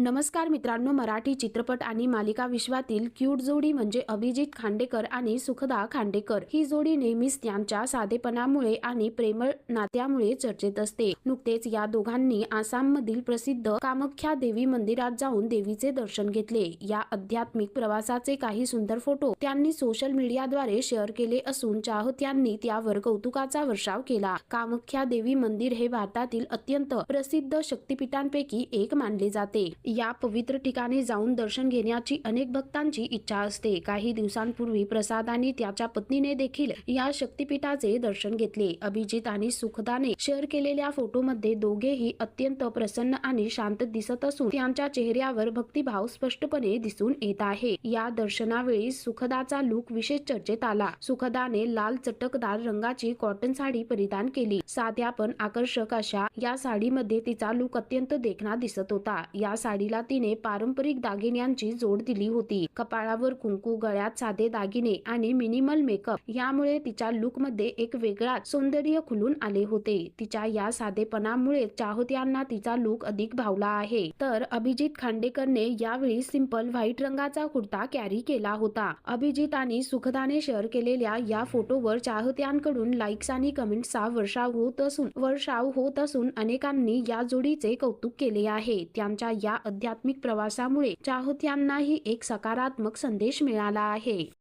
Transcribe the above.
नमस्कार मित्रांनो, मराठी चित्रपट आणि मालिका विश्वातील क्यूट जोडी म्हणजे अभिजित खांडेकर आणि सुखदा खांडेकर। ही जोडी नेहमीच त्यांच्या साधेपणामुळे आणि प्रेमळ नात्यामुळे चर्चेत असते। नुकतेच या दोघांनी आसाममधील प्रसिद्ध कामाख्या देवी मंदिरात जाऊन देवीचे दर्शन घेतले। या आध्यात्मिक प्रवासाचे काही सुंदर फोटो त्यांनी सोशल मीडियाद्वारे शेअर केले असून चाहत्यांनी त्यावर कौतुकाचा वर्षाव केला। कामाख्या देवी मंदिर हे भारतातील अत्यंत प्रसिद्ध शक्तिपीठांपैकी एक मानले जाते। या पवित्र ठिकाणी जाऊन दर्शन घेण्याची अनेक भक्तांची इच्छा असते। काही दिवसांपूर्वी प्रसाद आणि त्याच्या पत्नीने देखील या शक्तिपीठाचे दर्शन घेतले। अभिजित आणि सुखदाने शेअर केलेल्या फोटोमध्ये दोघेही अत्यंत प्रसन्न आणि शांत दिसत असून त्यांच्या चेहऱ्यावर भक्तिभाव स्पष्टपणे दिसून येत आहे। या दर्शनावेळी सुखदाचा लुक विशेष चर्चेत आला। सुखदाने लाल चटकदार रंगाची कॉटन साडी परिधान केली। साध्या पण आकर्षक अशा या साडीमध्ये तिचा लुक अत्यंत देखणा दिसत होता। या साडीला तिने पारंपरिक दागिन्यांची जोड दिली होती। कपाळावर कुंकू, गळ्यात साधे दागिने आणि मिनिमल मेकअप यामुळे तिच्या लुक मध्ये एक वेगळाच सौंदर्य खुलून आले होते। तिच्या या साधेपणामुळे चाहत्यांना तिचा लुक अधिक भावला आहे। तर अभिजित खांडेकरने यावेळी सिंपल व्हाईट रंगाचा कुर्ता कॅरी केला होता। अभिजित आणि सुखदाने शेअर केलेल्या या फोटोवर चाहत्यांकडून लाईक्स आणि कमेंट्सचा वर्षाव होत असून अनेकांनी या जोडीचे कौतुक केले आहे। त्यांच्या या आध्यात्मिक प्रवासामुळे चाहत्यांनाही एक सकारात्मक संदेश मिळाला आहे।